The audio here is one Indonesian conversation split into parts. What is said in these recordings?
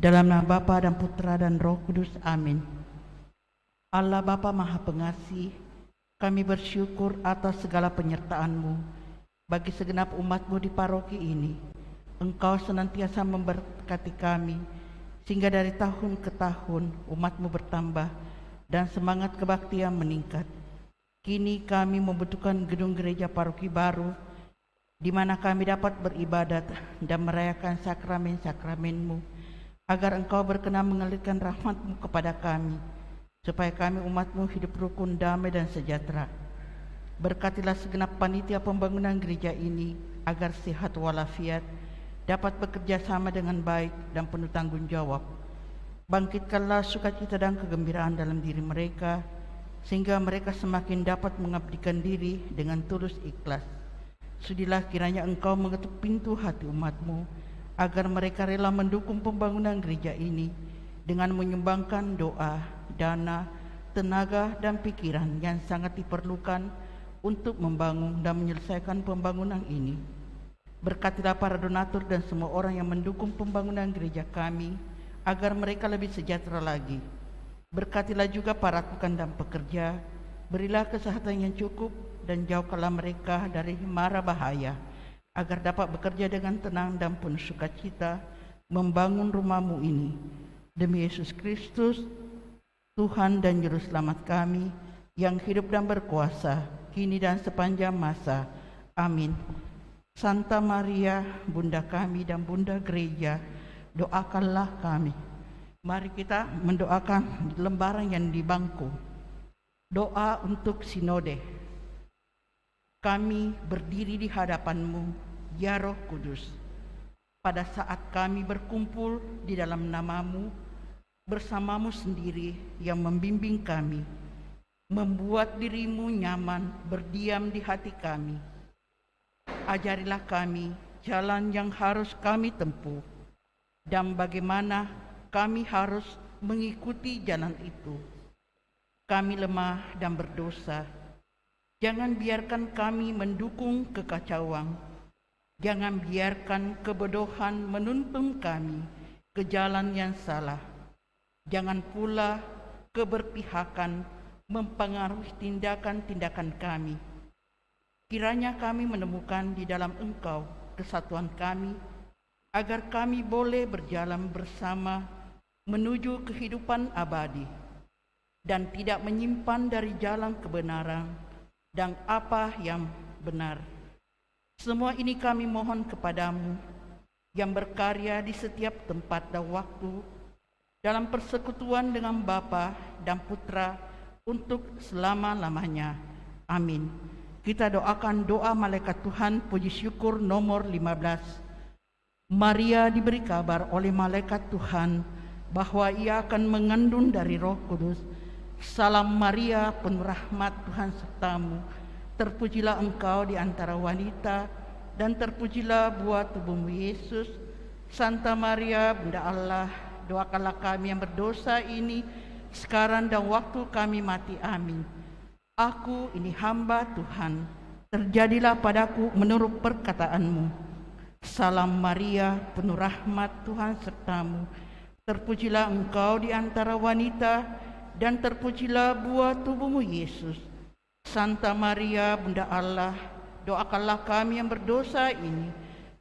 Dalam nama Bapa dan Putra dan Roh Kudus. Amin. Allah Bapa Maha Pengasih, kami bersyukur atas segala penyertaan-Mu bagi segenap umat-Mu di paroki ini. Engkau senantiasa memberkati kami, sehingga dari tahun ke tahun umat-Mu bertambah dan semangat kebaktian meningkat. Kini kami membutuhkan gedung gereja paroki baru, di mana kami dapat beribadat dan merayakan sakramen-sakramen-Mu, agar Engkau berkenan mengalirkan rahmat-Mu kepada kami, supaya kami umat-Mu hidup rukun, damai dan sejahtera. Berkatilah segenap panitia pembangunan gereja ini, agar sehat walafiat, dapat bekerja sama dengan baik dan penuh tanggung jawab. Bangkitkanlah sukacita dan kegembiraan dalam diri mereka, sehingga mereka semakin dapat mengabdikan diri dengan tulus ikhlas. Sudilah kiranya Engkau mengetuk pintu hati umat-Mu, agar mereka rela mendukung pembangunan gereja ini dengan menyumbangkan doa, dana, tenaga, dan pikiran yang sangat diperlukan untuk membangun dan menyelesaikan pembangunan ini. Berkatilah para donatur dan semua orang yang mendukung pembangunan gereja kami, agar mereka lebih sejahtera lagi. Berkatilah juga para tukang dan pekerja, berilah kesehatan yang cukup dan jauhkanlah mereka dari mara bahaya, agar dapat bekerja dengan tenang dan penuh sukacita membangun rumah-Mu ini. Demi Yesus Kristus, Tuhan dan Juru Selamat kami, yang hidup dan berkuasa, kini dan sepanjang masa. Amin. Santa Maria, Bunda kami dan Bunda Gereja, doakanlah kami. Mari kita mendoakan lembaran yang di bangku. Doa untuk sinode. Kami berdiri di hadapan-Mu, ya Roh Kudus, pada saat kami berkumpul di dalam nama-Mu, bersama-Mu sendiri yang membimbing kami, membuat diri-Mu nyaman berdiam di hati kami. Ajarilah kami jalan yang harus kami tempuh, dan bagaimana kami harus mengikuti jalan itu. Kami lemah dan berdosa. Jangan biarkan kami mendukung kekacauan. Jangan biarkan kebodohan menuntun kami ke jalan yang salah. Jangan pula keberpihakan mempengaruhi tindakan-tindakan kami. Kiranya kami menemukan di dalam Engkau kesatuan kami, agar kami boleh berjalan bersama menuju kehidupan abadi, dan tidak menyimpan dari jalan kebenaran dan apa yang benar. Semua ini kami mohon kepadamu, yang berkarya di setiap tempat dan waktu, dalam persekutuan dengan Bapa dan Putra, untuk selama-lamanya. Amin. Kita doakan doa malaikat Tuhan puji syukur nomor 15. Maria diberi kabar oleh malaikat Tuhan bahwa ia akan mengandung dari Roh Kudus. Salam Maria, penuh rahmat, Tuhan sertamu. Terpujilah engkau di antara wanita, dan terpujilah buah tubuhmu Yesus. Santa Maria, Bunda Allah, doakanlah kami yang berdosa ini, sekarang dan waktu kami mati. Amin. Aku ini hamba Tuhan, terjadilah padaku menurut perkataanmu. Salam Maria, penuh rahmat, Tuhan sertamu. Terpujilah engkau di antara wanita, dan terpujilah buah tubuhmu Yesus. Santa Maria, Bunda Allah, doakanlah kami yang berdosa ini,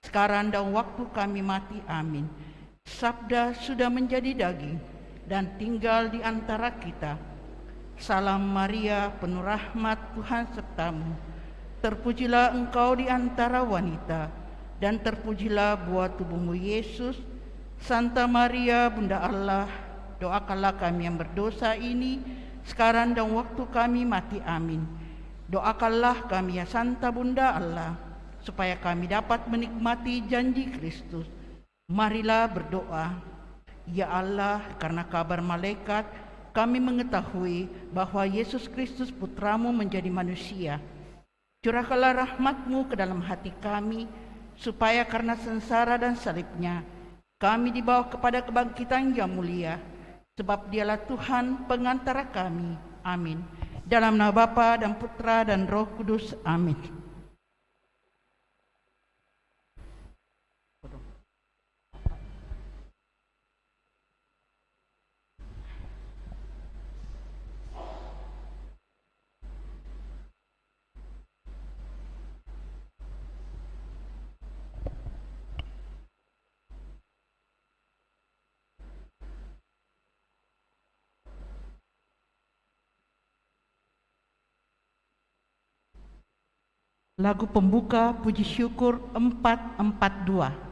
sekarang dan waktu kami mati. Amin. Sabda sudah menjadi daging dan tinggal di antara kita. Salam Maria, penuh rahmat, Tuhan sertamu. Terpujilah engkau di antara wanita, dan terpujilah buah tubuhmu Yesus. Santa Maria, Bunda Allah, doakanlah kami yang berdosa ini, sekarang dan waktu kami mati. Amin. Doakanlah kami ya Santa Bunda Allah, supaya kami dapat menikmati janji Kristus. Marilah berdoa. Ya Allah, karena kabar malaikat, kami mengetahui bahwa Yesus Kristus Putramu menjadi manusia. Curahkanlah rahmat-Mu ke dalam hati kami, supaya karena sengsara dan salibnya, kami dibawa kepada kebangkitan yang mulia. Sebab Dialah Tuhan pengantara kami. Amin. Dalam nama Bapa dan Putra dan Roh Kudus. Amin. Lagu pembuka puji syukur 442.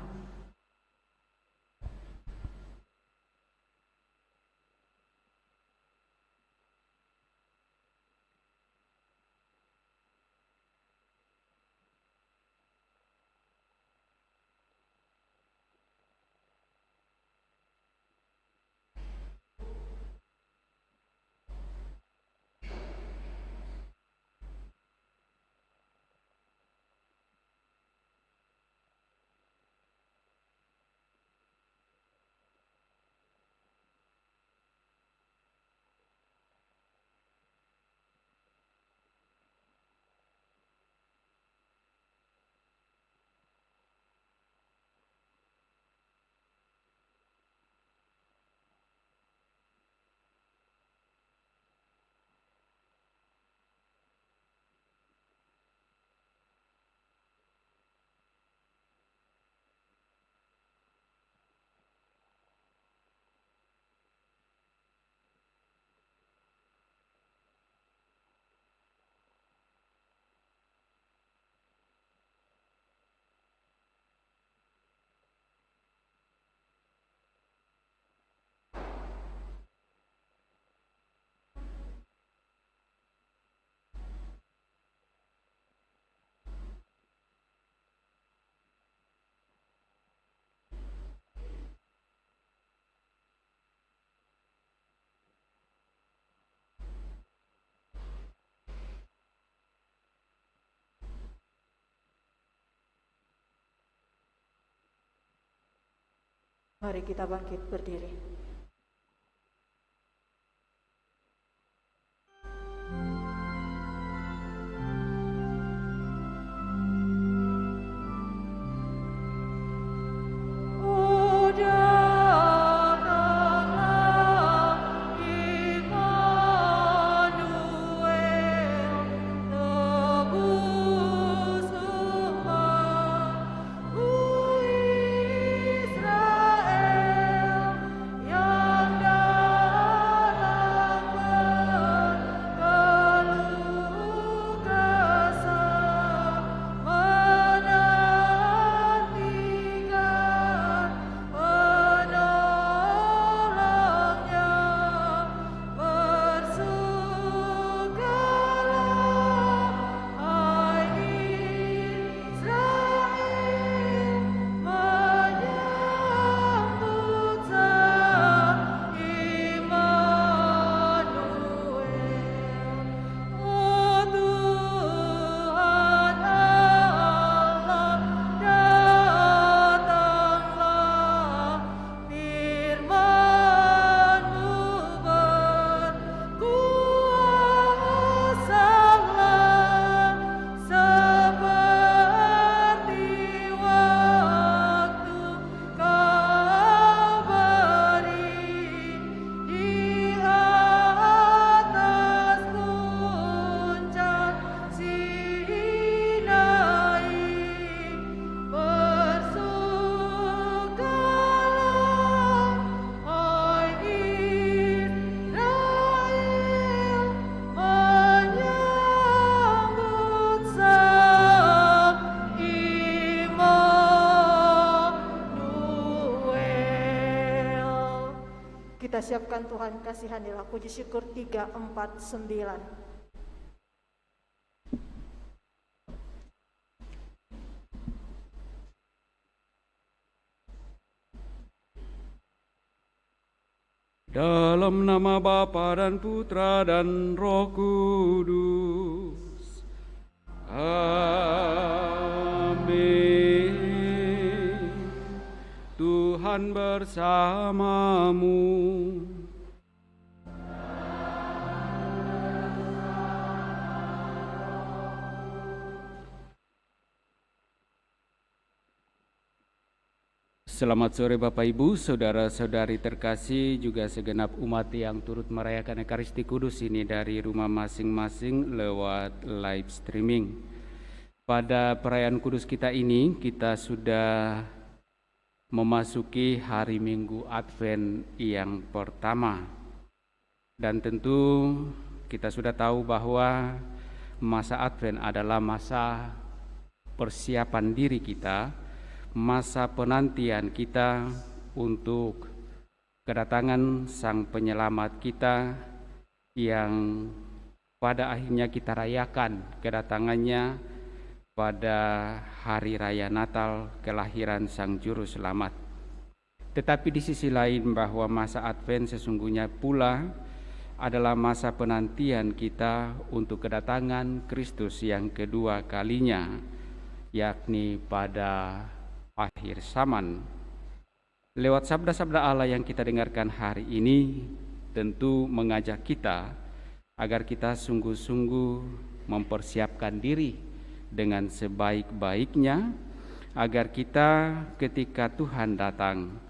Mari kita bangkit berdiri. Kita siapkan Tuhan kasihanilah, puji syukur 349. Dalam nama Bapa dan Putra dan Roh Kudus. Amin. Tuhan bersamamu. Selamat sore Bapak Ibu, saudara-saudari terkasih, juga segenap umat yang turut merayakan Ekaristi Kudus ini dari rumah masing-masing lewat live streaming. Pada perayaan Kudus kita ini, kita sudah memasuki hari Minggu Advent yang pertama. Dan tentu kita sudah tahu bahwa masa Advent adalah masa persiapan diri kita, masa penantian kita untuk kedatangan Sang Penyelamat kita yang pada akhirnya kita rayakan kedatangannya pada hari raya Natal kelahiran Sang Juru Selamat. Tetapi di sisi lain bahwa masa Advent sesungguhnya pula adalah masa penantian kita untuk kedatangan Kristus yang kedua kalinya, yakni pada akhir zaman. Lewat sabda-sabda Allah yang kita dengarkan hari ini tentu mengajak kita agar kita sungguh-sungguh mempersiapkan diri dengan sebaik-baiknya, agar kita ketika Tuhan datang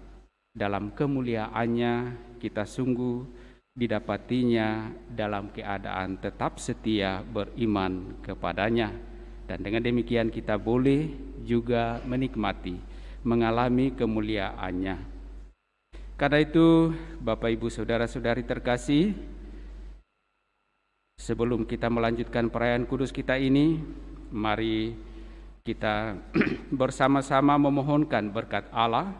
dalam kemuliaannya, kita sungguh didapatinya dalam keadaan tetap setia beriman kepadanya. Dan dengan demikian kita boleh juga menikmati, mengalami kemuliaannya. Karena itu, Bapak Ibu Saudara-saudari terkasih, sebelum kita melanjutkan perayaan kudus kita ini, mari kita bersama-sama memohonkan berkat Allah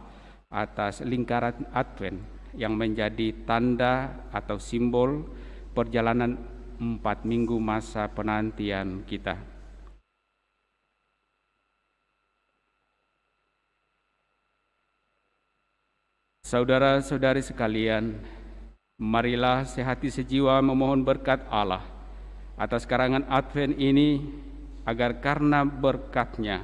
atas lingkaran Advent yang menjadi tanda atau simbol perjalanan 4 minggu masa penantian kita. Saudara-saudari sekalian, marilah sehati sejiwa memohon berkat Allah atas karangan Advent ini, agar karena berkatnya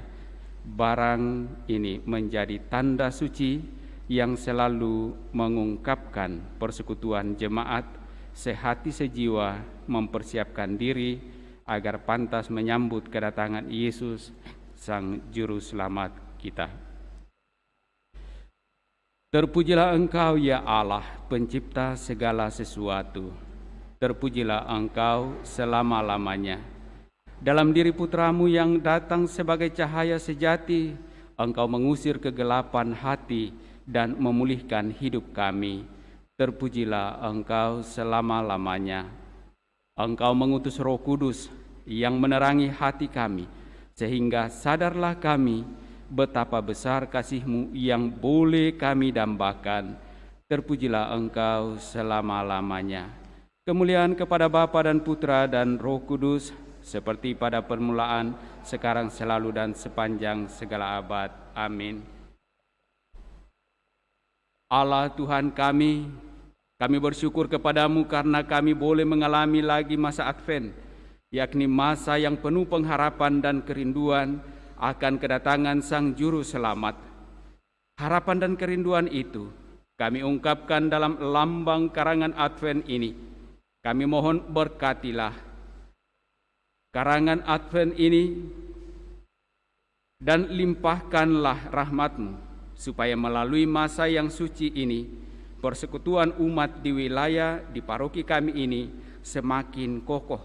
barang ini menjadi tanda suci yang selalu mengungkapkan persekutuan jemaat sehati sejiwa mempersiapkan diri agar pantas menyambut kedatangan Yesus, Sang Juru Selamat kita. Terpujilah Engkau ya Allah, pencipta segala sesuatu. Terpujilah Engkau selama-lamanya. Dalam diri putramu yang datang sebagai cahaya sejati, Engkau mengusir kegelapan hati dan memulihkan hidup kami. Terpujilah Engkau selama-lamanya. Engkau mengutus Roh Kudus yang menerangi hati kami, sehingga sadarlah kami betapa besar kasih-Mu yang boleh kami dambakan. Terpujilah Engkau selama-lamanya. Kemuliaan kepada Bapa dan Putra dan Roh Kudus, seperti pada permulaan, sekarang, selalu, dan sepanjang segala abad. Amin. Allah Tuhan kami bersyukur kepadamu karena kami boleh mengalami lagi masa Advent, yakni masa yang penuh pengharapan dan kerinduan akan kedatangan Sang Juru Selamat. Harapan dan kerinduan itu kami ungkapkan dalam lambang karangan Advent ini. Kami mohon berkatilah karangan Advent ini dan limpahkanlah rahmat-Mu, supaya melalui masa yang suci ini, persekutuan umat di wilayah di paroki kami ini semakin kokoh.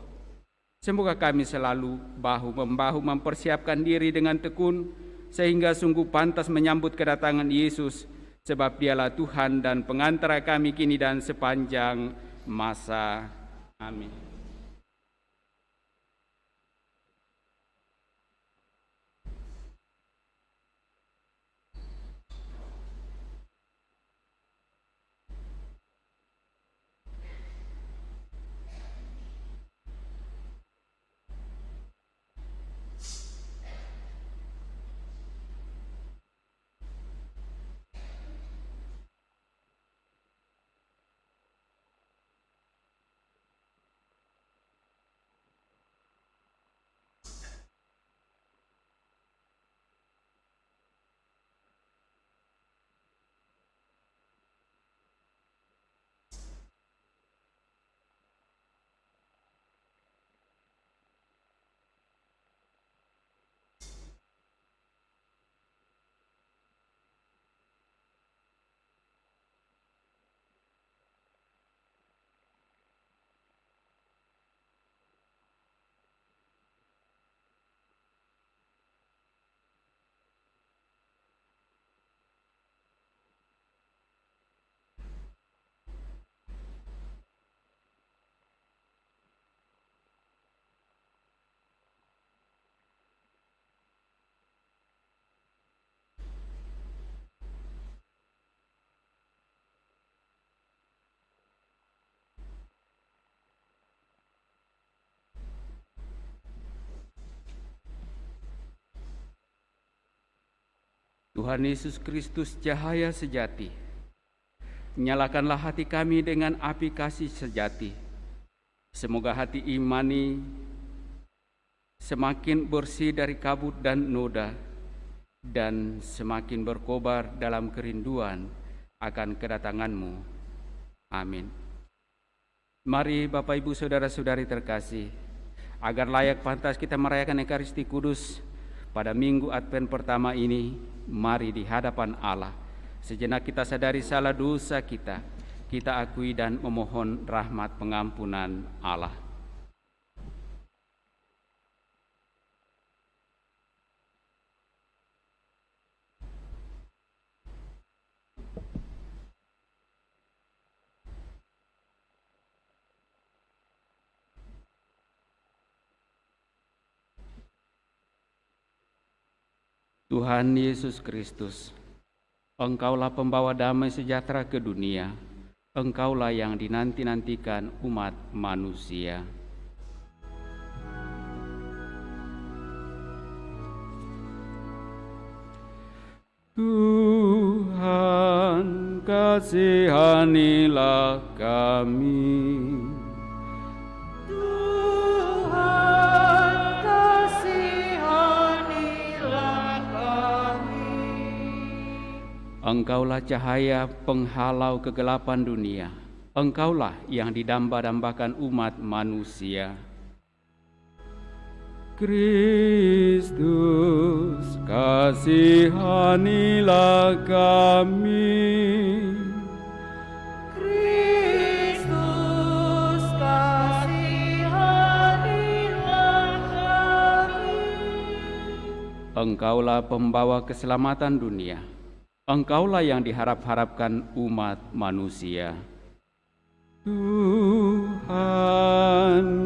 Semoga kami selalu bahu-membahu mempersiapkan diri dengan tekun, sehingga sungguh pantas menyambut kedatangan Yesus, sebab Dialah Tuhan dan pengantara kami kini dan sepanjang masa. Amin. Tuhan Yesus Kristus, cahaya sejati, nyalakanlah hati kami dengan api kasih sejati. Semoga hati imani semakin bersih dari kabut dan noda, dan semakin berkobar dalam kerinduan akan kedatangan-Mu. Amin. Mari Bapak Ibu Saudara-saudari terkasih, agar layak pantas kita merayakan Ekaristi Kudus pada Minggu Advent pertama ini, mari di hadapan Allah sejenak kita sadari salah dosa kita akui dan memohon rahmat pengampunan Allah. Tuhan Yesus Kristus, Engkaulah pembawa damai sejahtera ke dunia. Engkaulah yang dinanti-nantikan umat manusia. Tuhan, kasihanilah kami. Engkaulah cahaya penghalau kegelapan dunia. Engkaulah yang didamba-dambakan umat manusia. Kristus, kasihanilah kami. Kristus, kasihanilah kami. Engkaulah pembawa keselamatan dunia. Engkaulah yang diharap-harapkan umat manusia. Tuhan,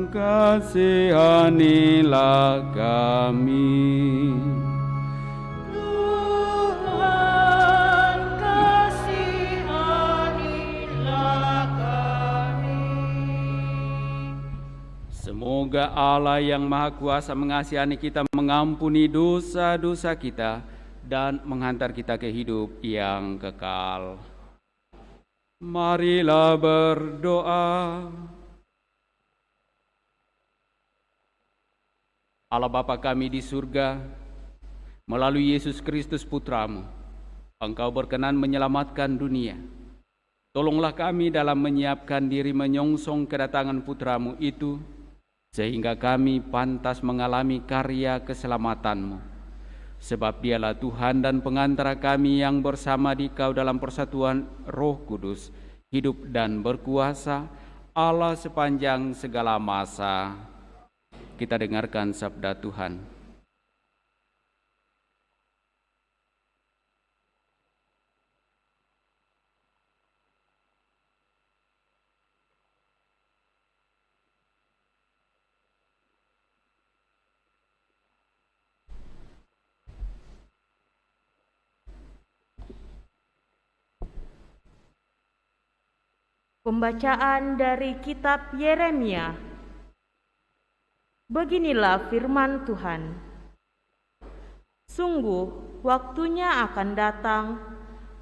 kasihanilah kami. Tuhan, kasihanilah kami. Semoga Allah yang Maha Kuasa mengasihani kita, mengampuni dosa-dosa kita, dan menghantar kita ke hidup yang kekal. Marilah berdoa. Allah Bapa kami di surga, melalui Yesus Kristus Putra-Mu, Engkau berkenan menyelamatkan dunia. Tolonglah kami dalam menyiapkan diri menyongsong kedatangan Putra-Mu itu, sehingga kami pantas mengalami karya keselamatan-Mu. Sebab Dialah Tuhan dan pengantara kami yang bersama Dikau dalam persatuan Roh Kudus, hidup dan berkuasa, Allah sepanjang segala masa. Kita dengarkan sabda Tuhan. Pembacaan dari kitab Yeremia. Beginilah firman Tuhan. Sungguh waktunya akan datang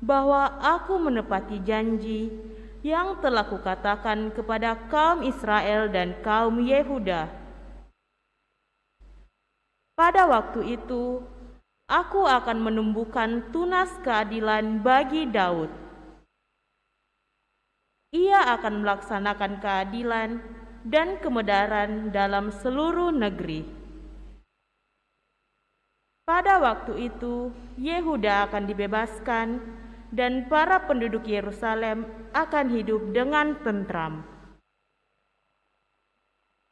bahwa aku menepati janji yang telah kukatakan kepada kaum Israel dan kaum Yehuda. Pada waktu itu, aku akan menumbuhkan tunas keadilan bagi Daud. Ia akan melaksanakan keadilan dan kebenaran dalam seluruh negeri. Pada waktu itu, Yehuda akan dibebaskan dan para penduduk Yerusalem akan hidup dengan tentram.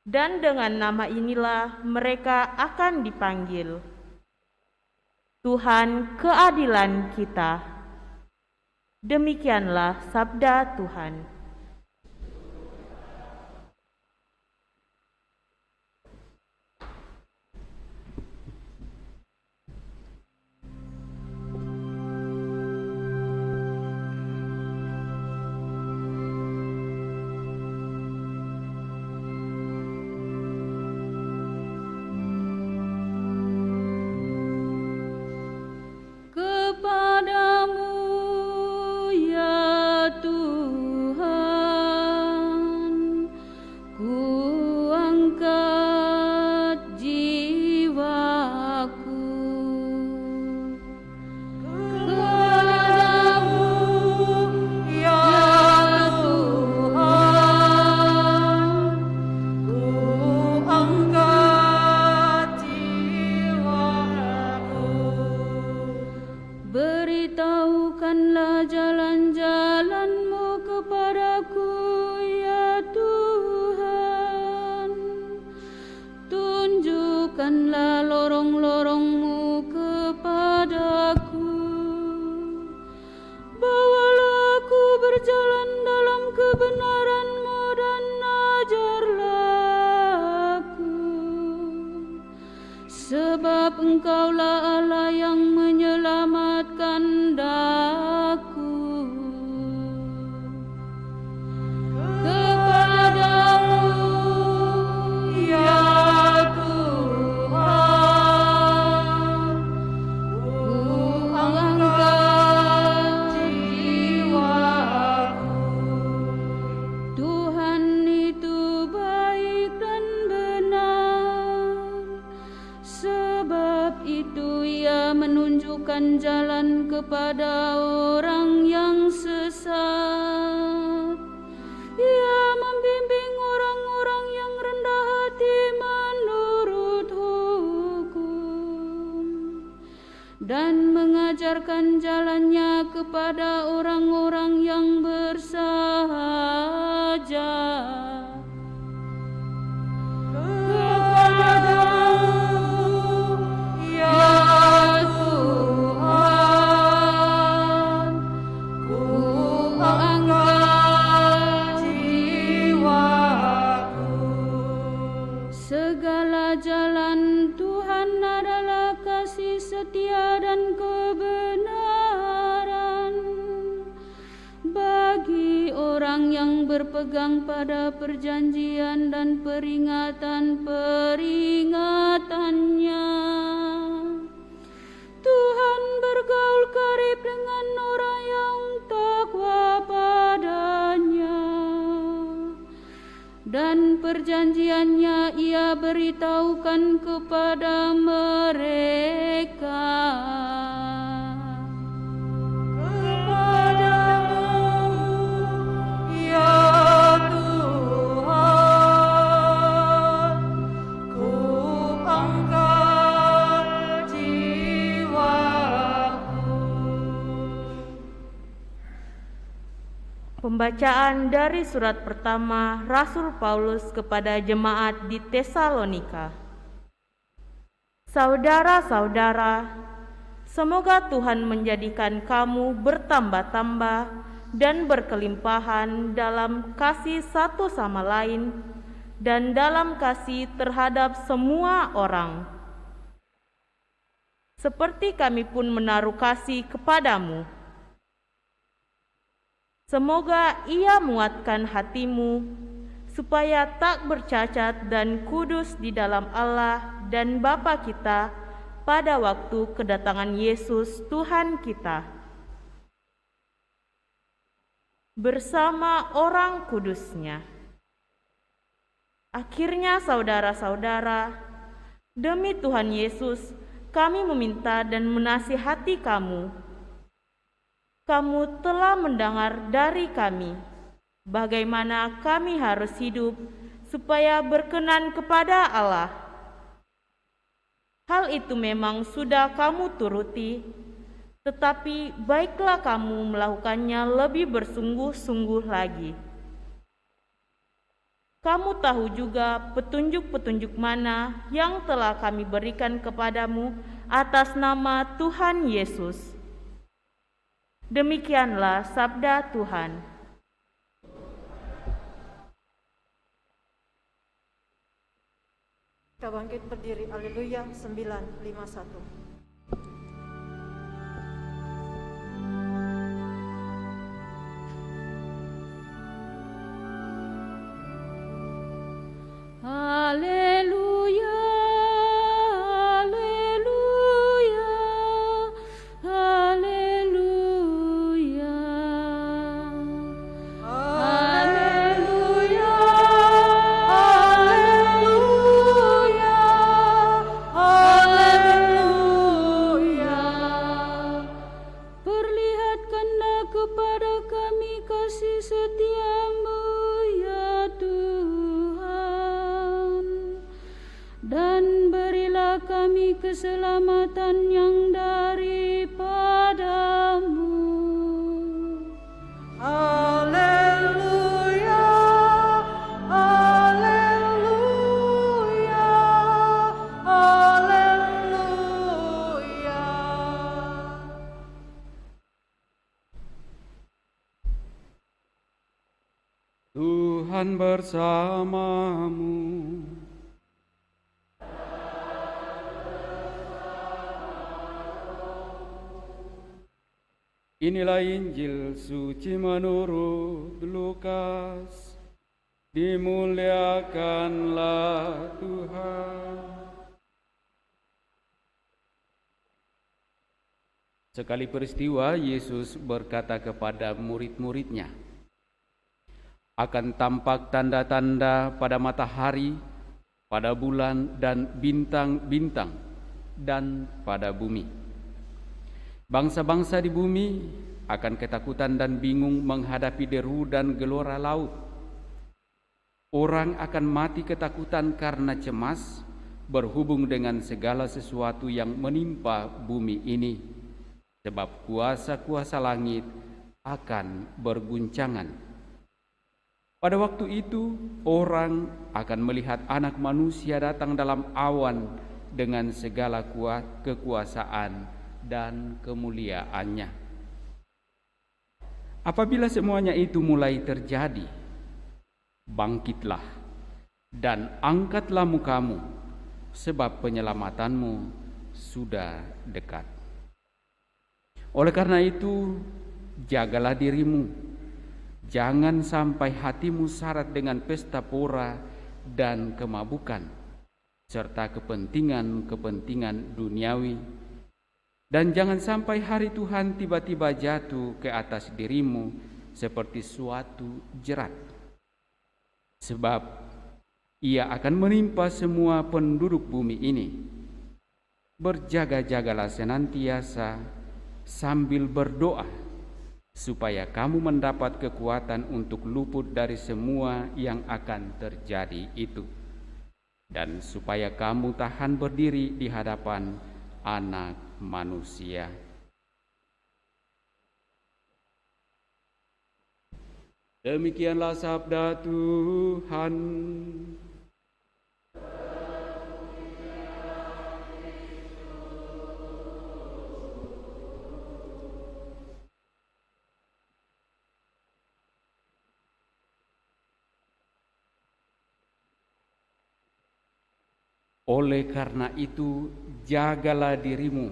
Dan dengan nama inilah mereka akan dipanggil, Tuhan keadilan kita. Demikianlah sabda Tuhan. Kepada menunjukkan jalan kepada orang yang sesat. Ia membimbing orang-orang yang rendah hati menurut hukum dan mengajarkan jalannya kepada orang-orang yang bersahaja. Segala jalan Tuhan adalah kasih setia dan kebenaran bagi orang yang berpegang pada perjanjian dan peringatan-peringatannya. Tuhan bergaul karib dengan orang yang takwa padanya, dan perjanjiannya Ia beritahukan kepada mereka. Pembacaan dari surat pertama Rasul Paulus kepada jemaat di Tesalonika. Saudara-saudara, semoga Tuhan menjadikan kamu bertambah-tambah dan berkelimpahan dalam kasih satu sama lain dan dalam kasih terhadap semua orang. Seperti kami pun menaruh kasih kepadamu. Semoga Ia menguatkan hatimu, supaya tak bercacat dan kudus di dalam Allah dan Bapa kita pada waktu kedatangan Yesus Tuhan kita. Bersama orang kudusnya. Akhirnya saudara-saudara, demi Tuhan Yesus, kami meminta dan menasihati kamu. Kamu telah mendengar dari kami bagaimana kami harus hidup supaya berkenan kepada Allah. Hal itu memang sudah kamu turuti, tetapi baiklah kamu melakukannya lebih bersungguh-sungguh lagi. Kamu tahu juga petunjuk-petunjuk mana yang telah kami berikan kepadamu atas nama Tuhan Yesus. Demikianlah sabda Tuhan. Kita bangkit berdiri, haleluya, 951. Haleluya, haleluya, haleluya, haleluya, haleluya, haleluya. Perlihatkanlah kepada kami kasih setia-Mu, ya Tuhan, dan berilah kami keselamatan yang daripada-Mu. Haleluya, haleluya, haleluya. Tuhan bersamamu. Inilah Injil suci menurut Lukas. Dimuliakanlah Tuhan. Sekali peristiwa, Yesus berkata kepada murid-muridnya, akan tampak tanda-tanda pada matahari, pada bulan dan bintang-bintang, dan pada bumi. Bangsa-bangsa di bumi akan ketakutan dan bingung menghadapi deru dan gelora laut. Orang akan mati ketakutan karena cemas berhubung dengan segala sesuatu yang menimpa bumi ini, sebab kuasa-kuasa langit akan berguncangan. Pada waktu itu, orang akan melihat Anak Manusia datang dalam awan dengan segala kekuasaan dan kemuliaannya. Apabila semuanya itu mulai terjadi, bangkitlah dan angkatlah mukamu, sebab penyelamatanmu sudah dekat. Oleh karena itu, jagalah dirimu, jangan sampai hatimu syarat dengan pesta pora dan kemabukan, serta kepentingan-kepentingan duniawi, dan jangan sampai hari Tuhan tiba-tiba jatuh ke atas dirimu seperti suatu jerat. Sebab ia akan menimpa semua penduduk bumi ini. Berjaga-jagalah senantiasa sambil berdoa, supaya kamu mendapat kekuatan untuk luput dari semua yang akan terjadi itu, dan supaya kamu tahan berdiri di hadapan Anak Manusia. Demikianlah sabda Tuhan. Oleh karena itu, jagalah dirimu,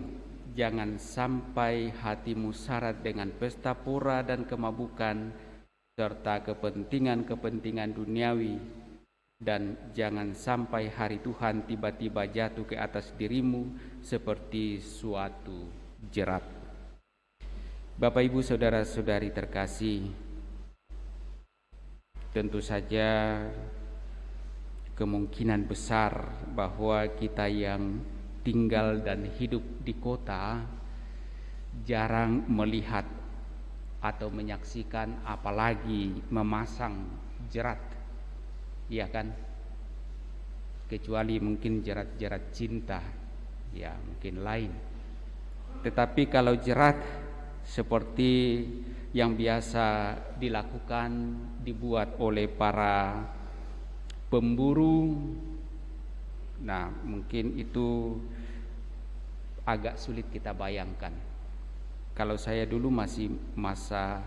jangan sampai hatimu syarat dengan pesta pora dan kemabukan, serta kepentingan-kepentingan duniawi, dan jangan sampai hari Tuhan tiba-tiba jatuh ke atas dirimu seperti suatu jerat. Bapak, Ibu, saudara-saudari terkasih, tentu saja kemungkinan besar bahwa kita yang tinggal dan hidup di kota jarang melihat atau menyaksikan, apalagi memasang jerat, ya kan? Kecuali mungkin jerat-jerat cinta, ya mungkin lain. Tetapi kalau jerat seperti yang biasa dilakukan, dibuat oleh para pemburu, nah mungkin itu agak sulit kita bayangkan. Kalau saya dulu masih masa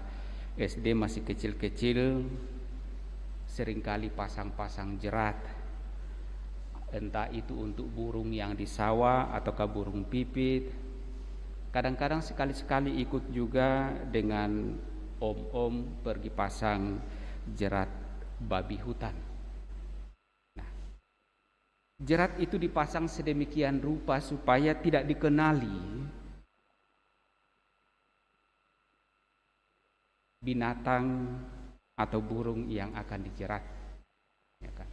SD, masih kecil-kecil, seringkali pasang-pasang jerat, entah itu untuk burung yang di sawah ataukah burung pipit. Kadang-kadang sekali-sekali ikut juga dengan om-om pergi pasang jerat babi hutan. Jerat itu dipasang sedemikian rupa supaya tidak dikenali binatang atau burung yang akan dijerat, ya kan?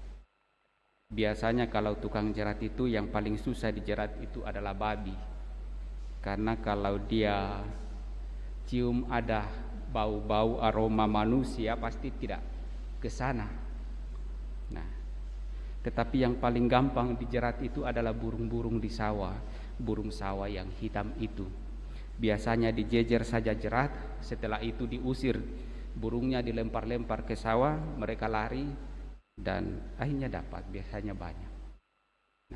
Biasanya kalau tukang jerat itu yang paling susah dijerat itu adalah babi, karena kalau dia cium ada bau-bau aroma manusia pasti tidak ke sana. Tetapi yang paling gampang dijerat itu adalah burung-burung di sawah, burung sawah yang hitam itu. Biasanya dijejer saja jerat, setelah itu diusir, burungnya dilempar-lempar ke sawah, mereka lari dan akhirnya dapat, biasanya banyak.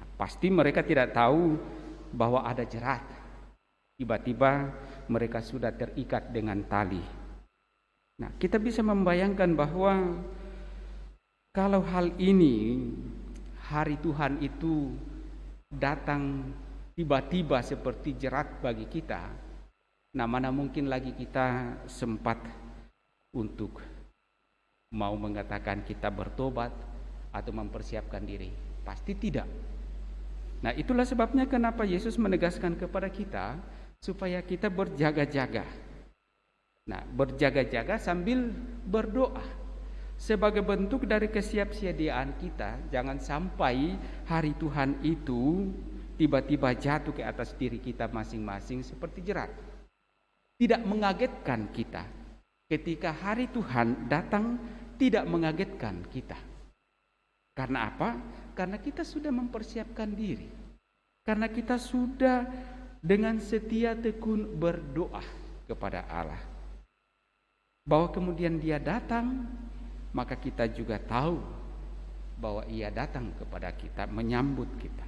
Nah, pasti mereka tidak tahu bahwa ada jerat. Tiba-tiba mereka sudah terikat dengan tali. Nah, kita bisa membayangkan bahwa kalau hal ini, hari Tuhan itu datang tiba-tiba seperti jerat bagi kita, nah mana mungkin lagi kita sempat untuk mau mengatakan kita bertobat atau mempersiapkan diri? Pasti tidak. Nah, itulah sebabnya kenapa Yesus menegaskan kepada kita supaya kita berjaga-jaga. Nah, berjaga-jaga sambil berdoa. Sebagai bentuk dari kesiapsiagaan kita, jangan sampai hari Tuhan itu tiba-tiba jatuh ke atas diri kita masing-masing seperti jerat. tidak mengagetkan kita. Ketika hari Tuhan datang, tidak mengagetkan kita. Karena apa? Karena kita sudah mempersiapkan diri. Karena kita sudah dengan setia tekun berdoa kepada Allah. Bahwa kemudian Dia datang, maka kita juga tahu bahwa Ia datang kepada kita, menyambut kita.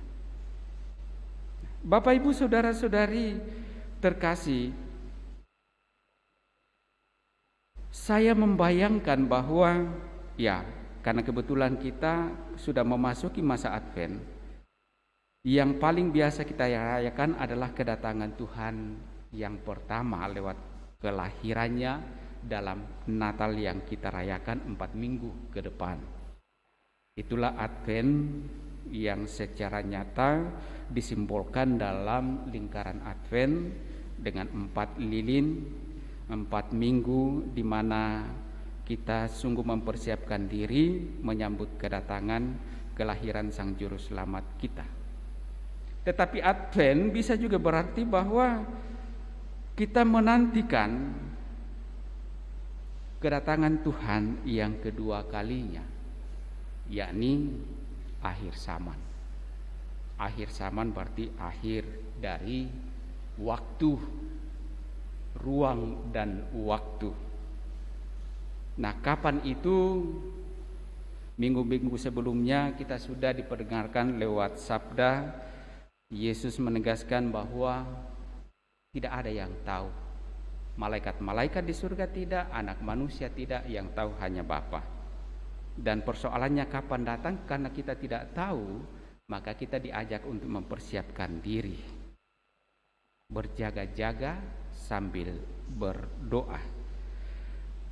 Bapak, Ibu, saudara-saudari terkasih, saya membayangkan bahwa karena kebetulan kita sudah memasuki masa Advent, yang paling biasa kita rayakan adalah kedatangan Tuhan yang pertama lewat kelahirannya dalam Natal yang kita rayakan 4 minggu ke depan. Itulah Advent yang secara nyata disimbolkan dalam lingkaran Advent dengan 4 lilin, 4 minggu di mana kita sungguh mempersiapkan diri menyambut kedatangan kelahiran Sang Juru Selamat kita. Tetapi Advent bisa juga berarti bahwa kita menantikan kedatangan Tuhan yang kedua kalinya, yakni akhir zaman. Akhir zaman berarti akhir dari waktu, ruang dan waktu. Nah, kapan itu? Minggu-minggu sebelumnya kita sudah diperdengarkan lewat sabda Yesus menegaskan bahwa tidak ada yang tahu. Malaikat-malaikat di surga tidak, anak manusia tidak, yang tahu hanya Bapa. Dan persoalannya kapan datang? Karena kita tidak tahu, maka kita diajak untuk mempersiapkan diri, berjaga-jaga sambil berdoa.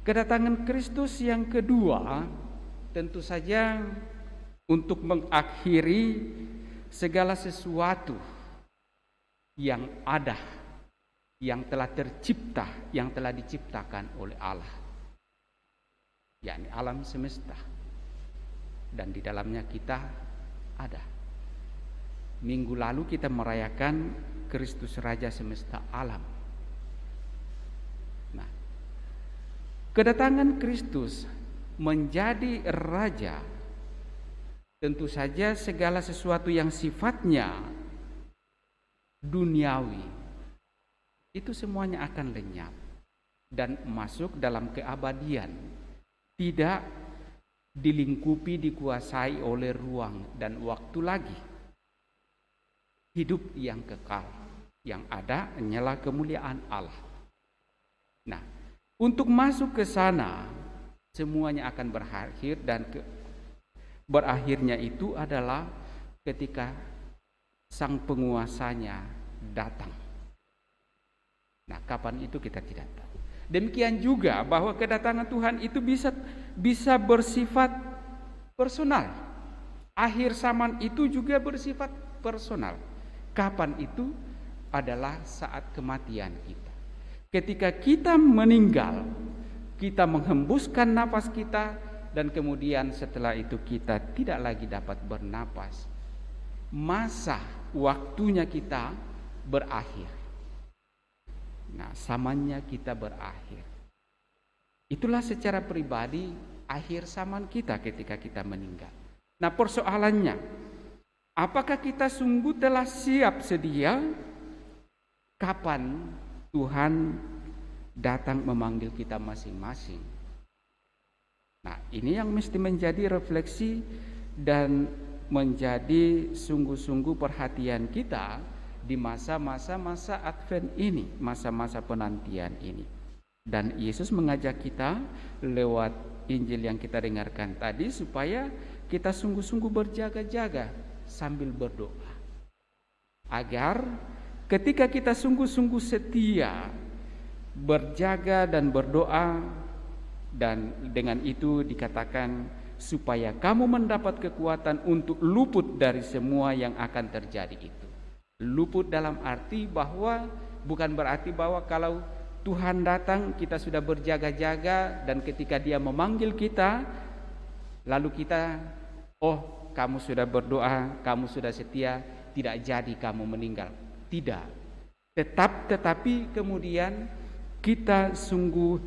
Kedatangan Kristus yang kedua tentu saja untuk mengakhiri segala sesuatu yang ada, yang telah tercipta, yang telah diciptakan oleh Allah, yakni alam semesta, dan di dalamnya kita ada. Minggu lalu kita merayakan Kristus Raja semesta alam. Nah, kedatangan Kristus menjadi Raja, tentu saja segala sesuatu yang sifatnya duniawi itu semuanya akan lenyap dan masuk dalam keabadian, tidak dilingkupi, dikuasai oleh ruang dan waktu lagi. Hidup yang kekal, yang ada hanyalah kemuliaan Allah. Nah, untuk masuk ke sana semuanya akan berakhir, dan berakhirnya itu adalah ketika sang penguasanya datang. Nah, kapan itu kita tidak tahu. Demikian juga bahwa kedatangan Tuhan itu bisa bersifat personal. Akhir zaman itu juga bersifat personal. Kapan itu? Adalah saat kematian kita. Ketika kita meninggal, kita menghembuskan napas kita, dan kemudian setelah itu kita tidak lagi dapat bernapas. Masa waktunya kita berakhir. Nah, zamannya kita berakhir. Itulah secara pribadi akhir zaman kita ketika kita meninggal. Nah, persoalannya, apakah kita sungguh telah siap sedia? Kapan Tuhan datang memanggil kita masing-masing? Nah, ini yang mesti menjadi refleksi dan menjadi sungguh-sungguh perhatian kita di masa-masa Advent ini, masa-masa penantian ini. Dan Yesus mengajak kita lewat Injil yang kita dengarkan tadi supaya kita sungguh-sungguh berjaga-jaga sambil berdoa, agar ketika kita sungguh-sungguh setia berjaga dan berdoa, dan dengan itu dikatakan supaya kamu mendapat kekuatan untuk luput dari semua yang akan terjadi itu. Luput dalam arti bahwa bukan berarti bahwa kalau Tuhan datang kita sudah berjaga-jaga, dan ketika Dia memanggil kita lalu kita, oh kamu sudah berdoa, kamu sudah setia, tidak jadi kamu meninggal. Tidak. Tetapi kemudian kita sungguh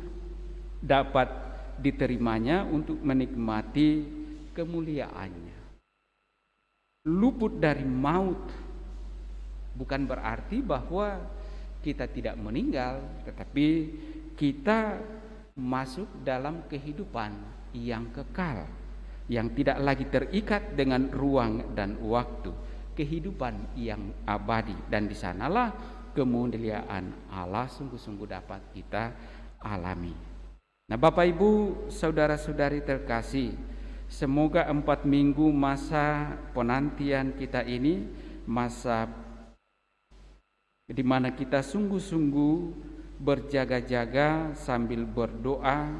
dapat diterimanya untuk menikmati kemuliaannya. Luput dari maut bukan berarti bahwa kita tidak meninggal, tetapi kita masuk dalam kehidupan yang kekal, yang tidak lagi terikat dengan ruang dan waktu, kehidupan yang abadi, dan di sanalah kemuliaan Allah sungguh-sungguh dapat kita alami. Nah, Bapak Ibu, saudara-saudari terkasih, semoga 4 minggu masa penantian kita ini, masa di mana kita sungguh-sungguh berjaga-jaga sambil berdoa,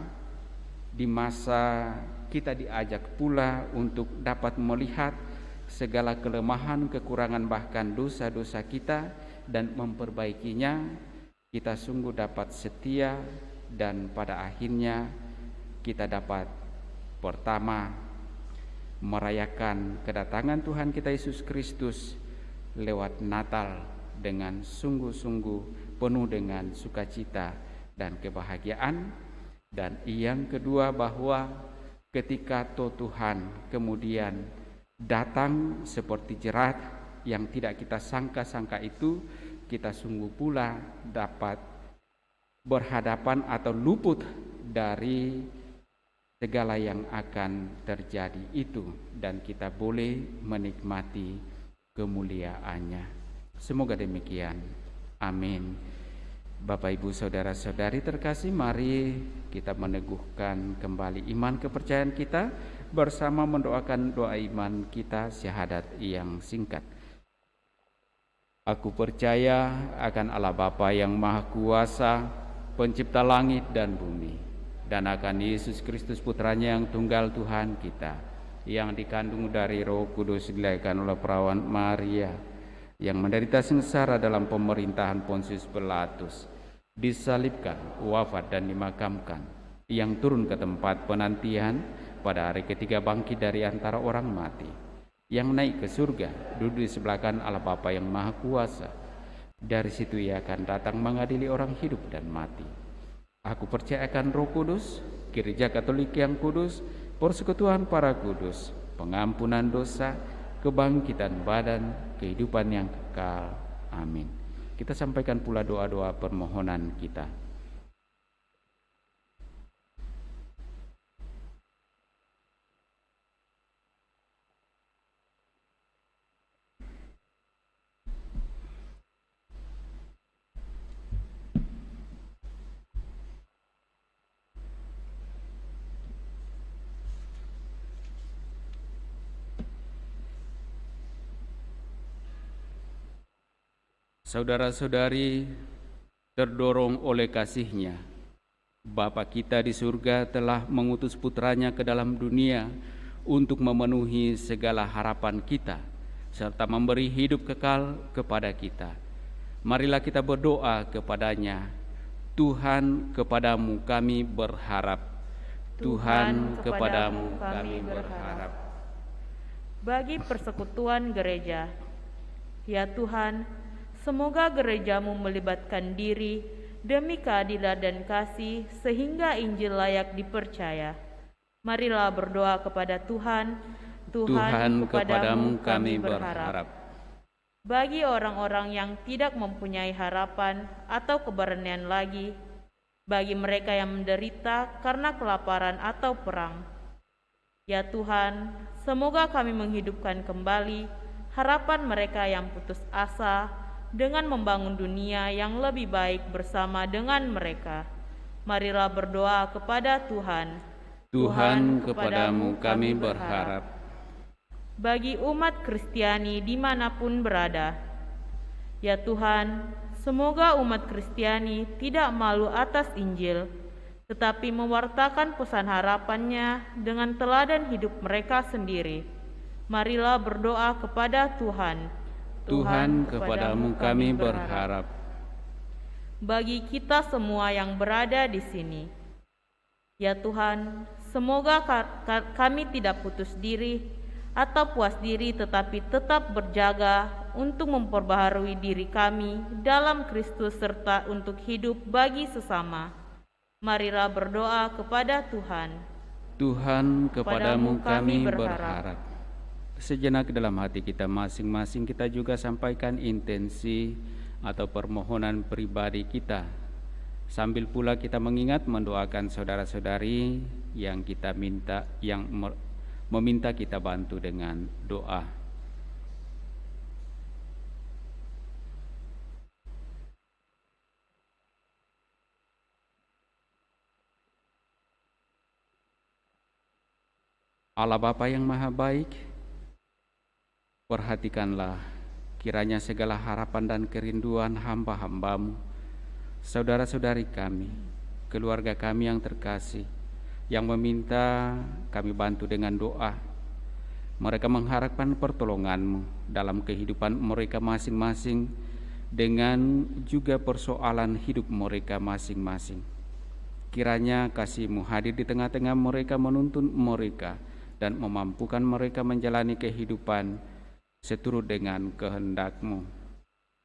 di masa kita diajak pula untuk dapat melihat segala kelemahan, kekurangan, bahkan dosa-dosa kita dan memperbaikinya, kita sungguh dapat setia dan pada akhirnya kita dapat pertama merayakan kedatangan Tuhan kita Yesus Kristus lewat Natal dengan sungguh-sungguh penuh dengan sukacita dan kebahagiaan. Dan yang kedua, bahwa ketika Tuhan kemudian datang seperti jerat yang tidak kita sangka-sangka itu, kita sungguh pula dapat berhadapan atau luput dari segala yang akan terjadi itu, dan kita boleh menikmati kemuliaannya. Semoga demikian. Amin. Bapak, Ibu, saudara-saudari terkasih, mari kita meneguhkan kembali iman kepercayaan kita bersama mendoakan doa iman kita syahadat yang singkat. Aku percaya akan Allah Bapa yang Maha Kuasa, pencipta langit dan bumi, dan akan Yesus Kristus putranya yang tunggal Tuhan kita, yang dikandung dari Roh Kudus, dilahirkan oleh perawan Maria, yang menderita sengsara dalam pemerintahan Pontius Pilatus, disalibkan, wafat dan dimakamkan, yang turun ke tempat penantian, pada hari ketiga bangkit dari antara orang mati, yang naik ke surga, duduk di sebelah kanan Allah Bapa yang Maha Kuasa. Dari situ Ia akan datang mengadili orang hidup dan mati. Aku percaya akan Roh Kudus, Gereja Katolik yang kudus, persekutuan para kudus, pengampunan dosa, kebangkitan badan, kehidupan yang kekal. Amin. Kita sampaikan pula doa-doa permohonan kita. Saudara-saudari, terdorong oleh kasih-Nya, Bapa kita di surga telah mengutus putranya ke dalam dunia untuk memenuhi segala harapan kita, serta memberi hidup kekal kepada kita. Marilah kita berdoa kepadanya. Tuhan, kepadamu kami berharap. Tuhan, kepadamu kami berharap. Bagi persekutuan gereja, ya Tuhan, semoga gerejamu melibatkan diri demi keadilan dan kasih sehingga Injil layak dipercaya. Marilah berdoa kepada Tuhan. Tuhan, kepadamu kami berharap. Bagi orang-orang yang tidak mempunyai harapan atau keberanian lagi, bagi mereka yang menderita karena kelaparan atau perang, ya Tuhan, semoga kami menghidupkan kembali harapan mereka yang putus asa dengan membangun dunia yang lebih baik bersama dengan mereka. Marilah berdoa kepada Tuhan. Tuhan, kepadamu kami berharap. Bagi umat Kristiani dimanapun berada, ya Tuhan, semoga umat Kristiani tidak malu atas Injil, tetapi mewartakan pesan harapannya dengan teladan hidup mereka sendiri. Marilah berdoa kepada Tuhan. Tuhan, kepadamu kami berharap. Bagi kita semua yang berada di sini, ya Tuhan, semoga kami tidak putus diri atau puas diri, tetapi tetap berjaga untuk memperbaharui diri kami dalam Kristus serta untuk hidup bagi sesama. Marilah berdoa kepada Tuhan. Tuhan, kepadamu kami berharap. Sejenak dalam hati kita masing-masing kita juga sampaikan intensi atau permohonan pribadi kita. Sambil pula kita mengingat mendoakan saudara-saudari yang kita minta, yang meminta kita bantu dengan doa. Allah Bapa yang Maha Baik, perhatikanlah kiranya segala harapan dan kerinduan hamba-hamba-Mu, saudara-saudari kami, keluarga kami yang terkasih, yang meminta kami bantu dengan doa. Mereka mengharapkan pertolongan-Mu dalam kehidupan mereka masing-masing, dengan juga persoalan hidup mereka masing-masing. Kiranya kasih-Mu hadir di tengah-tengah mereka, menuntun mereka, dan memampukan mereka menjalani kehidupan seturut dengan kehendak-Mu.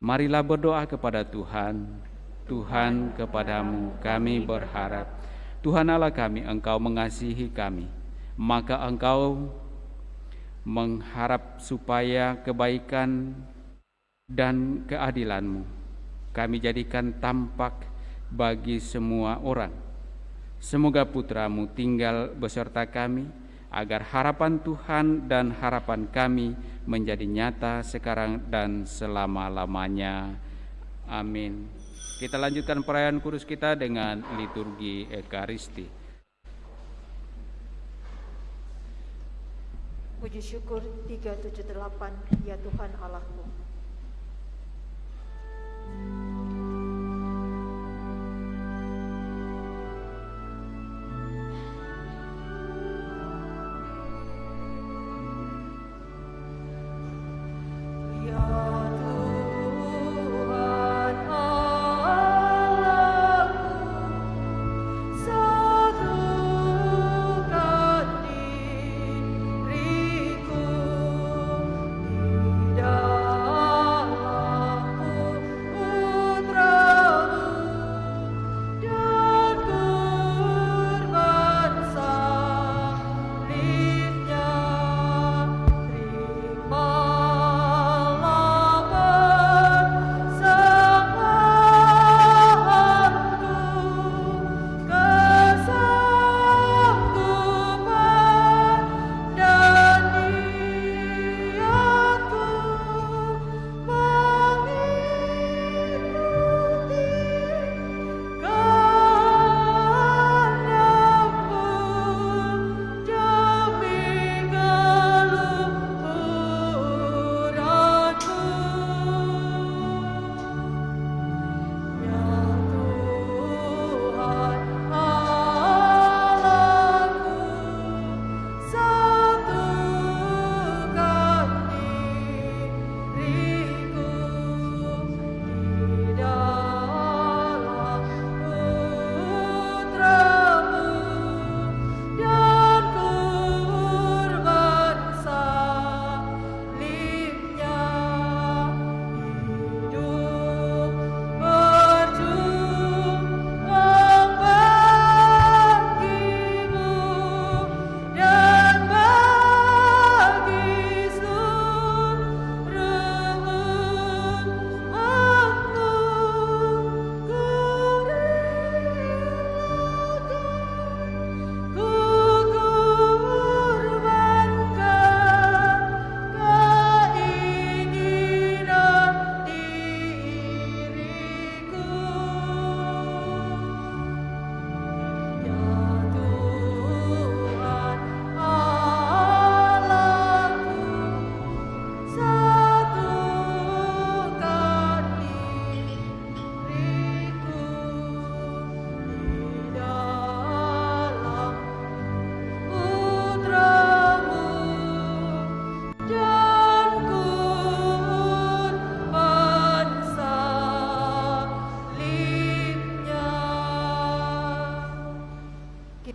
Marilah berdoa kepada Tuhan. Tuhan, kepadamu kami berharap. Tuhan Allah kami, Engkau mengasihi kami, maka Engkau mengharap supaya kebaikan dan keadilan-Mu kami jadikan tampak bagi semua orang. Semoga Putra-Mu tinggal beserta kami, agar harapan Tuhan dan harapan kami menjadi nyata sekarang dan selama-lamanya. Amin. Kita lanjutkan perayaan kudus kita dengan liturgi Ekaristi. Puji syukur 378, ya Tuhan Allahku.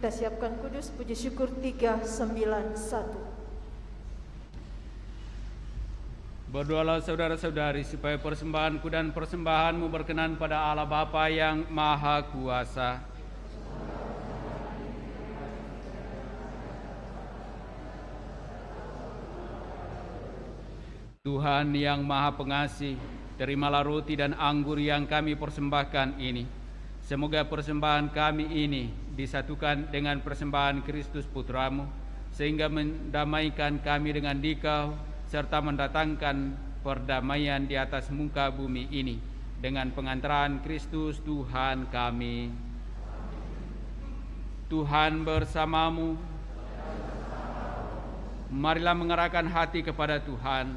Kita siapkan kudus puji syukur 391. Berdoalah saudara-saudari supaya persembahanku dan persembahanmu berkenan pada Allah Bapa yang Maha Kuasa. Tuhan yang Maha Pengasih, terimalah roti dan anggur yang kami persembahkan ini. Semoga persembahan kami ini disatukan dengan persembahan Kristus Putramu, sehingga mendamaikan kami dengan Dikau, serta mendatangkan perdamaian di atas muka bumi ini dengan pengantaran Kristus Tuhan kami. Tuhan bersamamu. Marilah mengerahkan hati kepada Tuhan.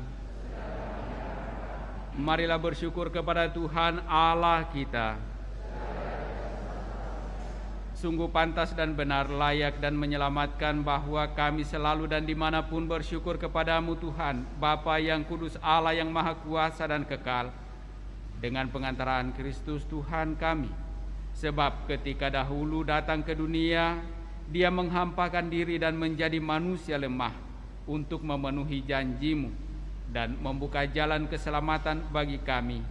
Marilah bersyukur kepada Tuhan Allah kita. Sungguh pantas dan benar, layak dan menyelamatkan bahwa kami selalu dan dimanapun bersyukur kepadamu Tuhan, Bapa yang kudus, Allah yang Maha Kuasa dan kekal, dengan pengantaran Kristus Tuhan kami. Sebab ketika dahulu datang ke dunia, Dia menghampakan diri dan menjadi manusia lemah untuk memenuhi janji-Mu dan membuka jalan keselamatan bagi kami.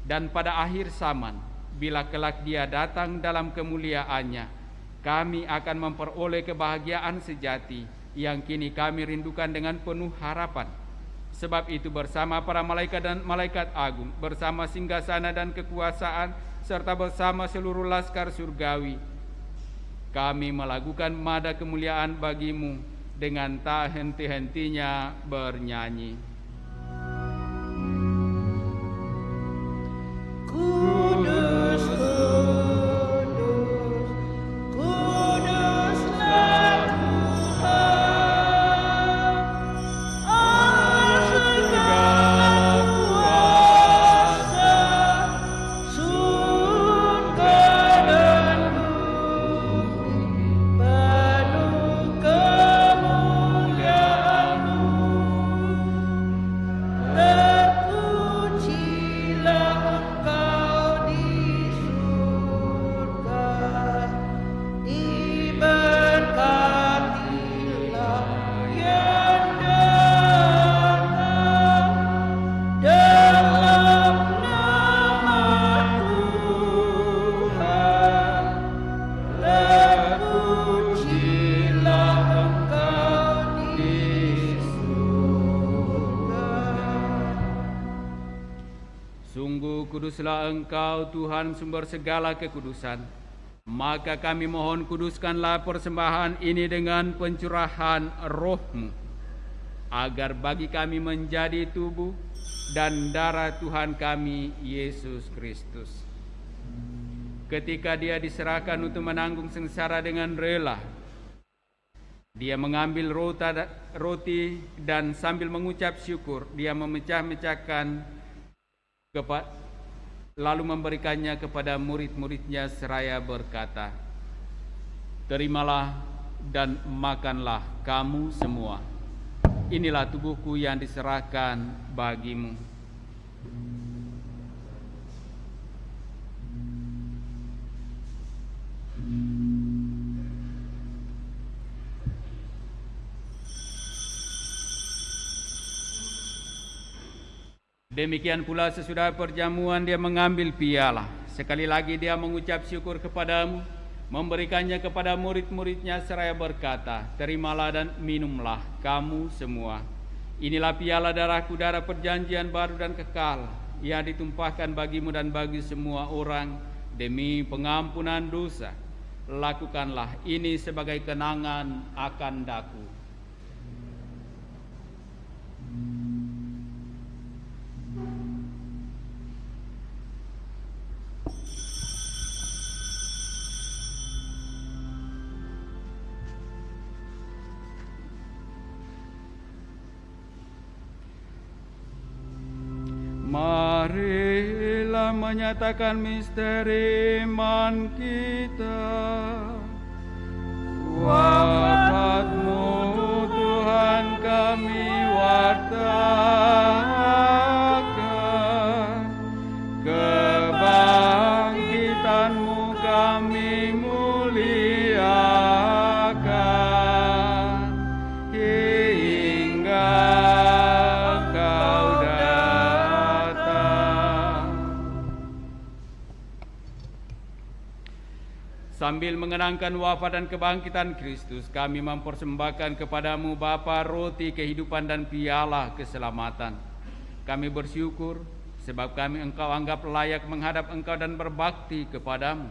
Dan pada akhir zaman, bila kelak Dia datang dalam kemuliaannya, kami akan memperoleh kebahagiaan sejati yang kini kami rindukan dengan penuh harapan. Sebab itu bersama para malaikat dan malaikat agung, bersama singgasana dan kekuasaan, serta bersama seluruh laskar surgawi, kami melakukan mada kemuliaan bagi-Mu dengan tak henti-hentinya bernyanyi. Kudus, kudus, kuduslah Tuhan, Allah segala kuasa, surga dan bumi penuh kemuliaan-Mu. Terpujilah Engkau di surga, diberkatilah yang datang dalam nama Tuhan. Terpujilah Engkau di surga. Sungguh kuduslah Engkau Tuhan, sumber segala kekudusan. Maka kami mohon, kuduskanlah persembahan ini dengan pencurahan Roh-Mu, agar bagi kami menjadi tubuh dan darah Tuhan kami Yesus Kristus. Ketika Dia diserahkan untuk menanggung sengsara dengan rela, Dia mengambil roti dan sambil mengucap syukur, Dia memecah-mecahkan lalu memberikannya kepada murid-muridnya seraya berkata, "Terimalah dan makanlah kamu semua. Inilah tubuhku yang diserahkan bagimu." Demikian pula sesudah perjamuan Dia mengambil piala. Sekali lagi Dia mengucap syukur kepadamu, memberikannya kepada murid-muridnya seraya berkata, "Terimalah dan minumlah kamu semua. Inilah piala darahku, darah perjanjian baru dan kekal, yang ditumpahkan bagimu dan bagi semua orang demi pengampunan dosa. Lakukanlah ini sebagai kenangan akan daku." Marilah menyatakan misteri iman kita. Wafat-Mu Tuhan kami wartakan, kebangkitan-Mu kami muliakan, hingga Engkau datang. Sambil mengenangkan wafat dan kebangkitan Kristus, kami mempersembahkan kepadamu Bapa, roti kehidupan dan piala keselamatan. Kami bersyukur sebab kami Engkau anggap layak menghadap Engkau dan berbakti kepadamu.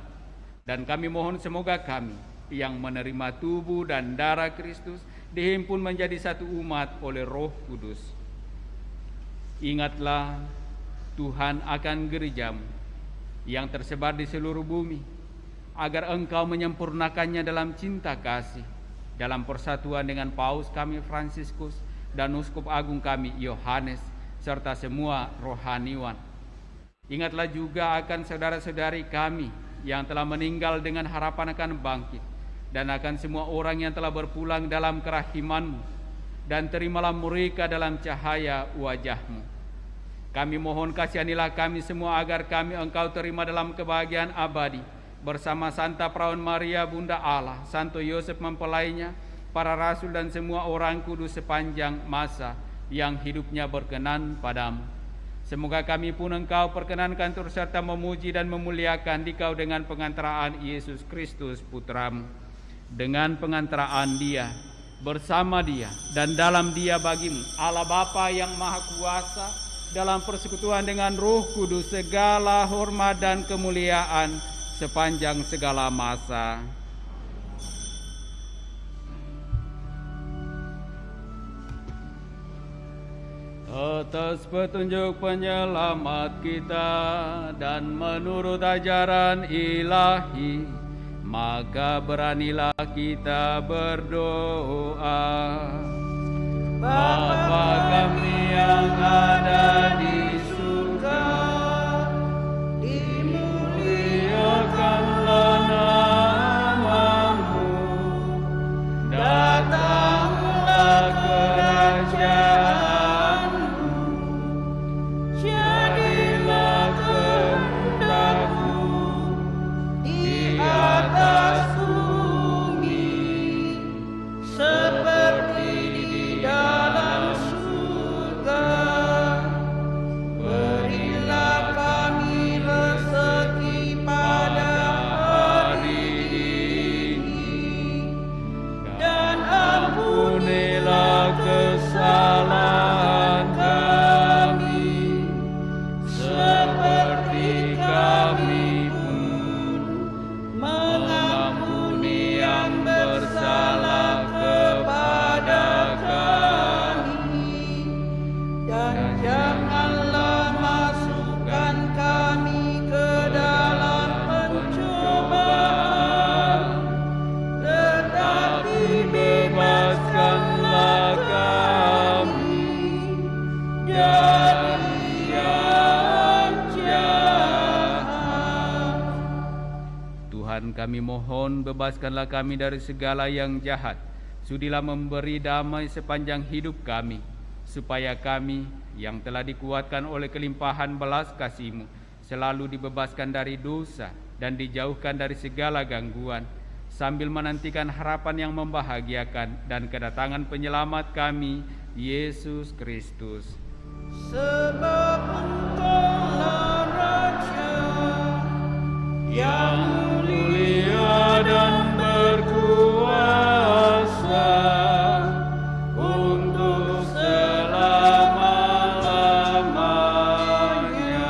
Dan kami mohon semoga kami yang menerima tubuh dan darah Kristus dihimpun menjadi satu umat oleh Roh Kudus. Ingatlah Tuhan akan gerejamu yang tersebar di seluruh bumi, agar Engkau menyempurnakannya dalam cinta kasih, dalam persatuan dengan Paus kami Fransiskus dan Uskup Agung kami Yohanes, serta semua rohaniwan. Ingatlah juga akan saudara-saudari kami yang telah meninggal dengan harapan akan bangkit, dan akan semua orang yang telah berpulang dalam kerahiman-Mu, dan terimalah mereka dalam cahaya wajah-Mu. Kami mohon kasihanilah kami semua agar kami Engkau terima dalam kebahagiaan abadi, bersama Santa Perawan Maria Bunda Allah, Santo Yosef mempelainya, para rasul dan semua orang kudus sepanjang masa yang hidupnya berkenan padamu. Semoga kami pun Engkau perkenankan turut serta memuji dan memuliakan Dikau dengan pengantaraan Yesus Kristus Putramu, dengan pengantaraan Dia, bersama Dia, dan dalam Dia bagimu, Allah Bapa yang Maha Kuasa, dalam persekutuan dengan Roh Kudus, segala hormat dan kemuliaan sepanjang segala masa. Atas petunjuk penyelamat kita dan menurut ajaran ilahi, maka beranilah kita berdoa. Bapa kami yang ada di surga, dimuliakanlah nama-Mu, datanglah kerajaan-Mu, jadilah kehendak-Mu di atas bumi seperti di dalam surga. Berilah kami rezeki pada hari ini, dan ampunilah kesalahan kami, seperti kami pun mengampuni yang bersalah kepada kami. Dan janganlah masukkan kami ke dalam pencobaan, tetapi bebaskanlah kami dari yang jahat. Tuhan, kami mohon bebaskanlah kami dari segala yang jahat. Sudilah memberi damai sepanjang hidup kami, supaya kami yang telah dikuatkan oleh kelimpahan belas kasih-Mu selalu dibebaskan dari dosa dan dijauhkan dari segala gangguan, sambil menantikan harapan yang membahagiakan dan kedatangan penyelamat kami, Yesus Kristus. Sebab Engkaulah Raja yang mulia dan berkuasa untuk selama-lamanya.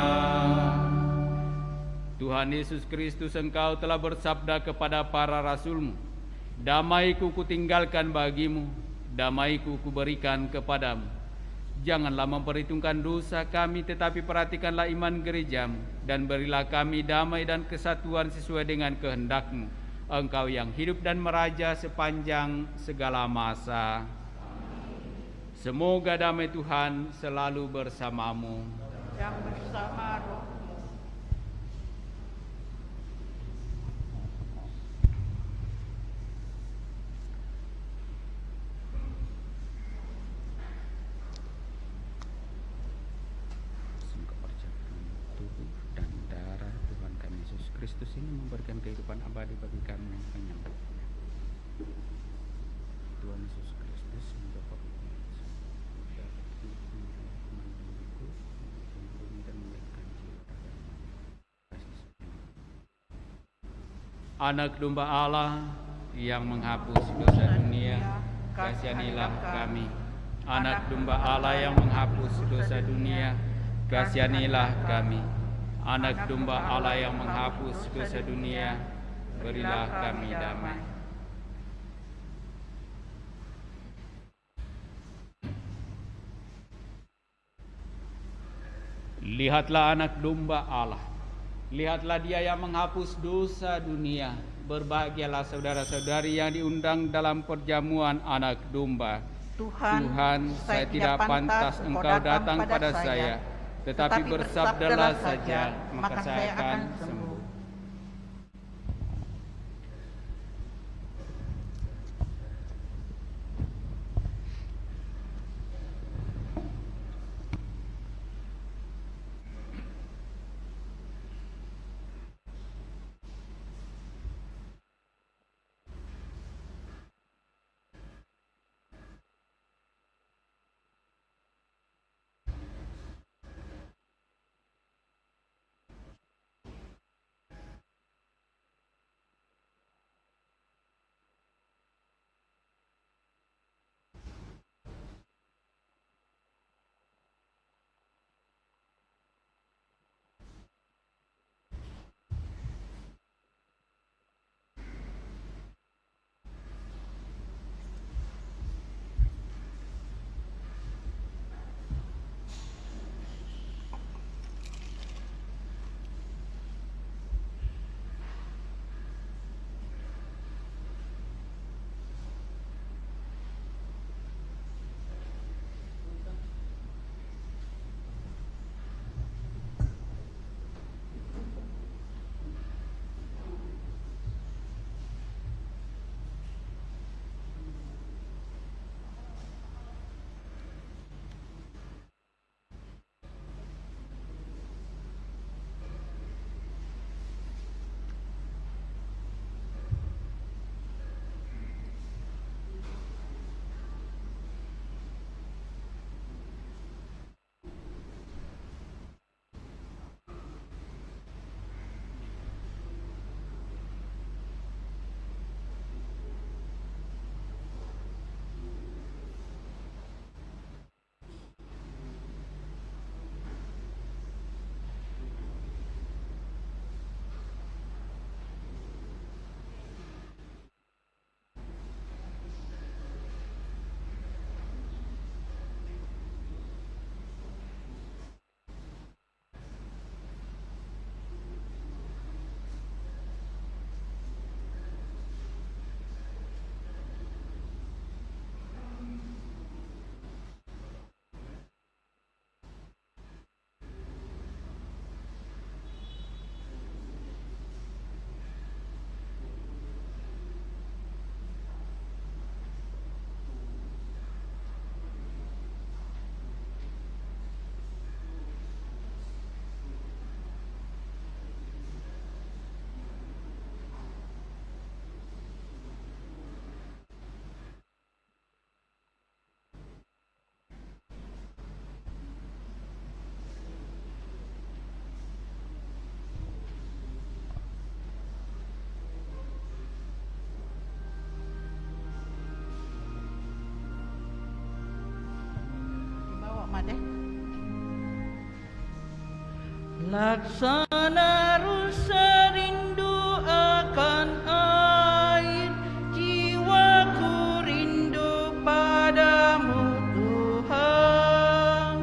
Tuhan Yesus Kristus, Engkau telah bersabda kepada para rasul-Mu, damai-Ku kutinggalkan bagimu, damai-Ku kuberikan kepadamu. Janganlah memperhitungkan dosa kami, tetapi perhatikanlah iman gereja-Mu, dan berilah kami damai dan kesatuan sesuai dengan kehendak-Mu, Engkau yang hidup dan meraja sepanjang segala masa. Semoga damai Tuhan selalu bersamamu. Yang bersama rohmu. Tubuh dan darah Tuhan kami Yesus Kristus ini memberikan kehidupan abadi bagi kami yang menyembahnya. Tuhan Yesus Kristus mendapat dan memberikan jiwa Anak domba Allah yang menghapus dosa dunia, kasihanilah kami. Anak domba Allah yang menghapus dosa dunia, kasihanilah kami. Anak domba Allah yang menghapus dosa dunia, berilah kami damai. Lihatlah anak domba Allah. Lihatlah dia yang menghapus dosa dunia. Berbahagialah saudara-saudari yang diundang dalam perjamuan anak domba. Tuhan, saya tidak pantas Engkau datang pada saya, tetapi bersabdalah saja, maka saya akan sembuh. Laksana rusa rindu akan air, jiwaku rindu padamu Tuhan.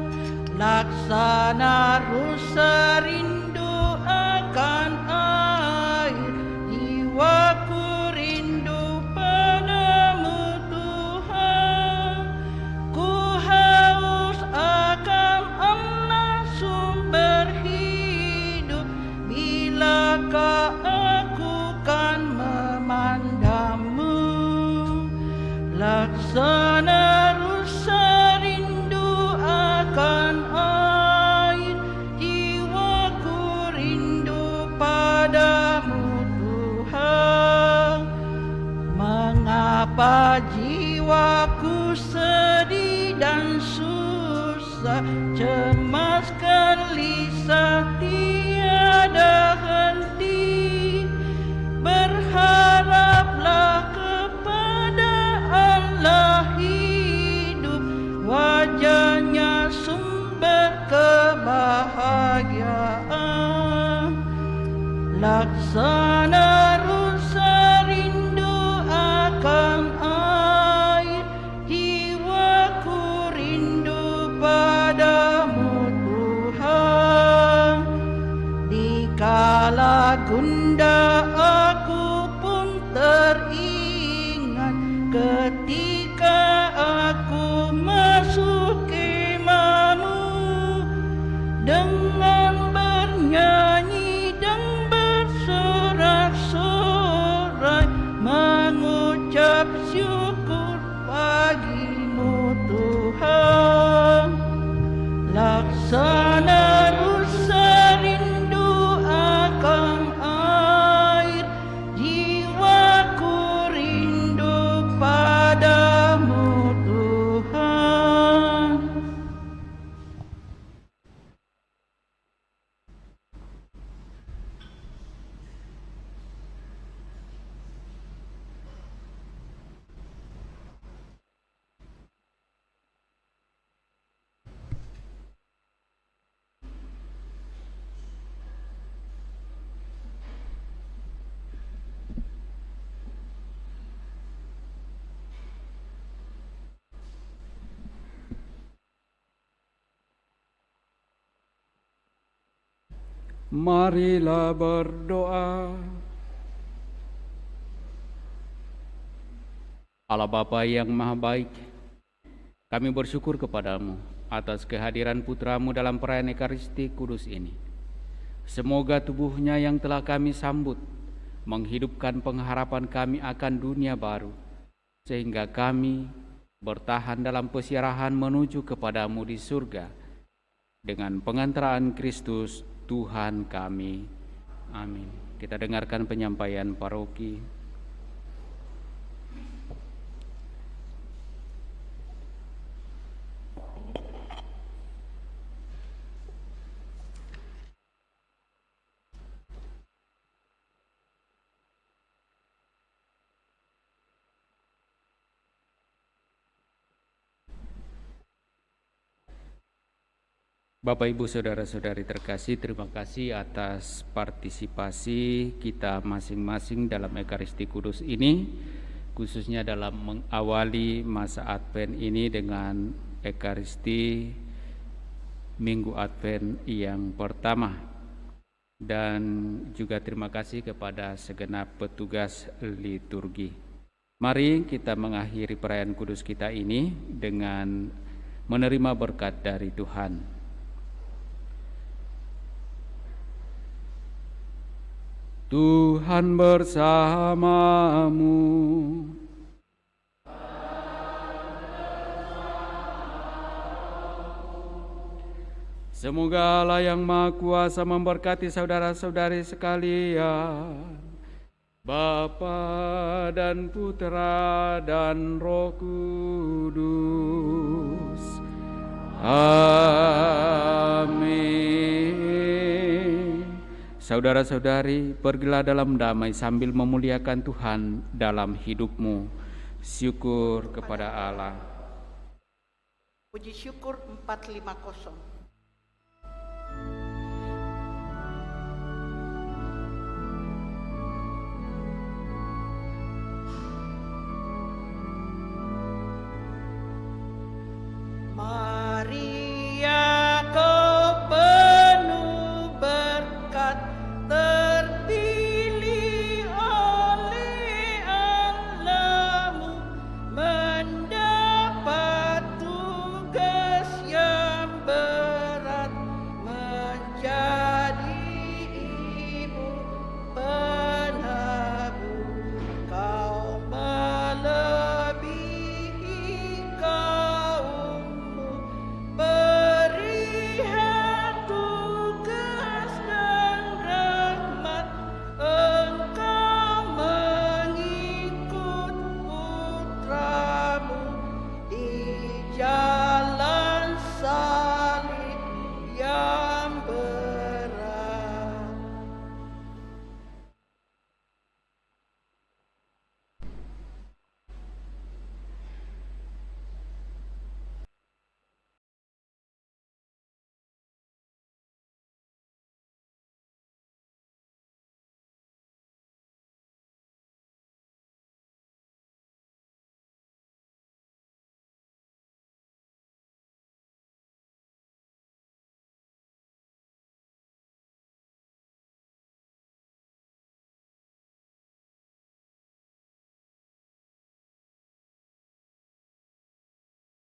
Laksana rusa rindu akan air, jiwaku rindu padamu Tuhan. Ku haus akan anak sumber hidup, bilakah aku kan memandangmu. Laksana rusa rindu akan air, jiwaku rindu padamu Tuhan. Mengapa jiwaku sedih dan susah, cemas gelisah tiada henti, berharap Bunda, aku pun teringat ketika aku masuk kemahmu, dengan bernyanyi dan bersorak-sorai mengucap syukur bagimu Tuhan. Laksana rusa rindu akan air, jiwaku rindu padamu Tuhan. Marilah berdoa. Allah Bapa yang Maha Baik, kami bersyukur kepadamu atas kehadiran putramu dalam perayaan Ekaristi Kudus ini. Semoga tubuhnya yang telah kami sambut menghidupkan pengharapan kami akan dunia baru, sehingga kami bertahan dalam pesiarahan menuju kepadamu di surga dengan pengantaraan Kristus Tuhan kami. Amin. Kita dengarkan penyampaian paroki. Bapak, Ibu, Saudara-saudari terkasih, terima kasih atas partisipasi kita masing-masing dalam Ekaristi Kudus ini, khususnya dalam mengawali masa Advent ini dengan Ekaristi Minggu Advent yang pertama. Dan juga terima kasih kepada segenap petugas liturgi. Mari kita mengakhiri perayaan kudus kita ini dengan menerima berkat dari Tuhan. Tuhan bersamamu. Semoga Allah yang Maha Kuasa memberkati saudara-saudari sekalian, Bapa dan Putra dan Roh Kudus. Amin. Saudara-saudari, pergilah dalam damai sambil memuliakan Tuhan dalam hidupmu. Syukur kepada Allah. Puji syukur 450.